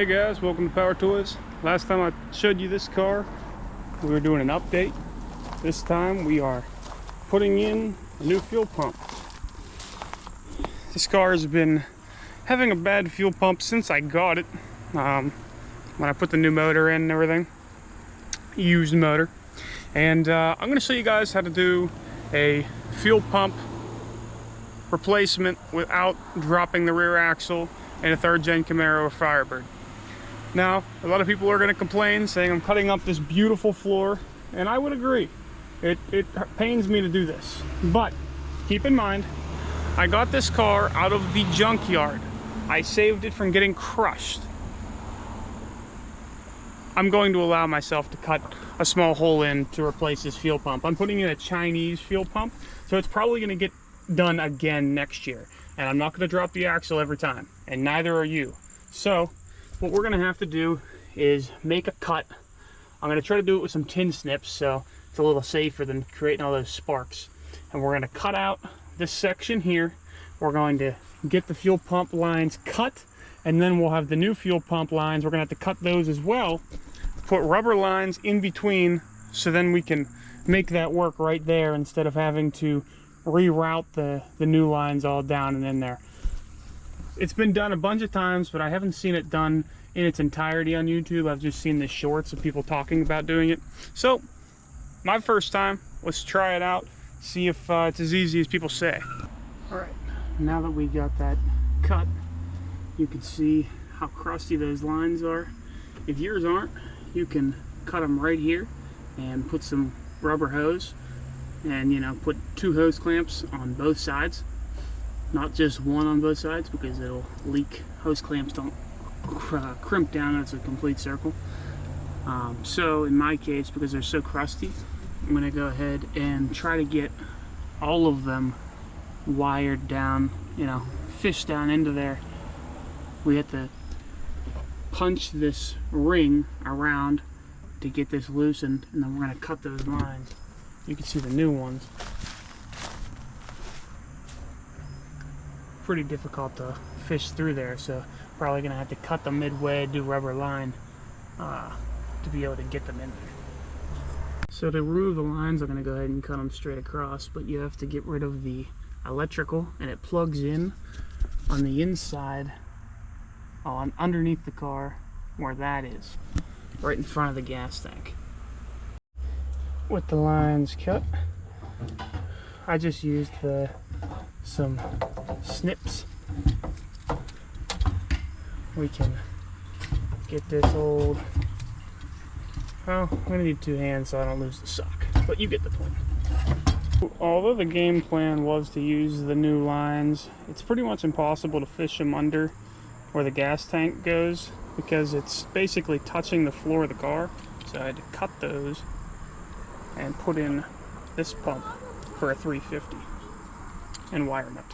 Hey guys, welcome to Power Toys. Last time I showed you this car, we were doing an update. This time we are putting in a new fuel pump. This car has been having a bad fuel pump since I got it. When I put the new motor in and everything, used motor. And I'm going to show you guys how to do a fuel pump replacement without dropping the rear axle in a third-gen Camaro or Firebird. Now, a lot of people are going to complain, saying I'm cutting up this beautiful floor, and I would agree. It pains me to do this. But keep in mind, I got this car out of the junkyard. I saved it from getting crushed. I'm going to allow myself to cut a small hole in to replace this fuel pump. I'm putting in a Chinese fuel pump, so it's probably going to get done again next year. And I'm not going to drop the axle every time, and neither are you. So what we're going to have to do is make a cut. I'm going to try to do it with some tin snips, so it's a little safer than creating all those sparks. And we're going to cut out this section here. We're going to get the fuel pump lines cut, and then we'll have the new fuel pump lines. We're going to have to cut those as well, put rubber lines in between, so then we can make that work right there instead of having to reroute the new lines all down and in there. It's been done a bunch of times, but I haven't seen it done in its entirety on YouTube. I've just seen the shorts of people talking about doing it. So, my first time, let's try it out, see if it's as easy as people say. Alright, now that we got that cut, you can see how crusty those lines are. If yours aren't, you can cut them right here and put some rubber hose and, you know, put 2 hose clamps on both sides. Not just one on both sides, because it'll leak. Hose clamps don't crimp down as a complete circle. So in my case, because they're so crusty, I'm going to go ahead and try to get all of them wired down, you know, fished down into there. We have to punch this ring around to get this loosened, and then we're going to cut those lines. You can see the new ones. Pretty difficult to fish through there, so probably gonna have to cut them midway, do rubber line to be able to get them in there. So to remove the lines, I'm gonna go ahead and cut them straight across, but you have to get rid of the electrical, and it plugs in on the inside, on underneath the car, where that is, right in front of the gas tank. With the lines cut, I just used some snips. We can get this old, well, I'm going to need 2 hands so I don't lose the sock, but you get the point. Although the game plan was to use the new lines, it's pretty much impossible to fish them under where the gas tank goes, because it's basically touching the floor of the car. So I had to cut those and put in this pump for a 350 and wire nut.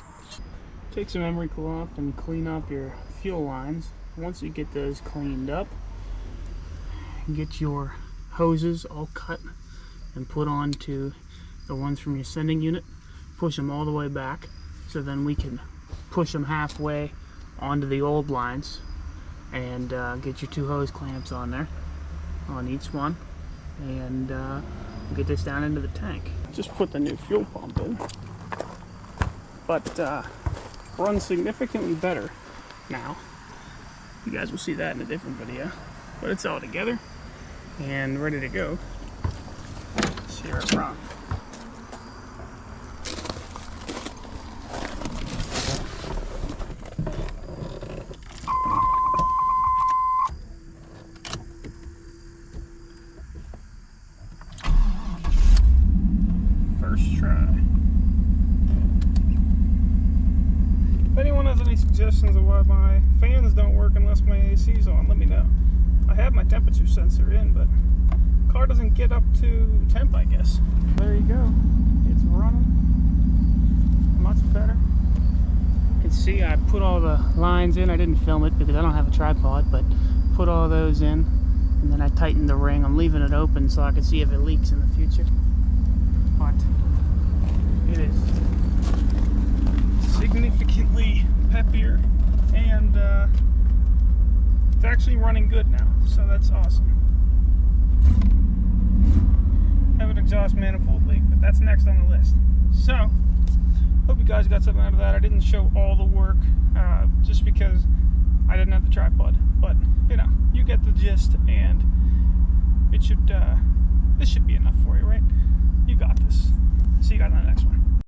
Take some emery cloth and clean up your fuel lines. Once you get those cleaned up, get your hoses all cut and put onto the ones from your sending unit. Push them all the way back, so then we can push them halfway onto the old lines, and get your 2 hose clamps on there, on each one, and get this down into the tank. Just put the new fuel pump in, but runs significantly better now. You guys will see that in a different video, but it's all together and ready to go. Let's hear it run. First try. If anyone has any suggestions of why my fans don't work unless my AC's on, let me know. I have my temperature sensor in, but the car doesn't get up to temp, I guess. There you go. It's running much better. You can see I put all the lines in. I didn't film it because I don't have a tripod, but put all those in, and then I tightened the ring. I'm leaving it open so I can see if it leaks in the future. But it is significantly peppier and It's actually running good now, so that's awesome. Have an exhaust manifold leak, but that's next on the list. So, hope you guys got something out of that. I didn't show all the work just because I didn't have the tripod, but you know, you get the gist, and it should this should be enough for you, right? You got this. See you guys on the next one.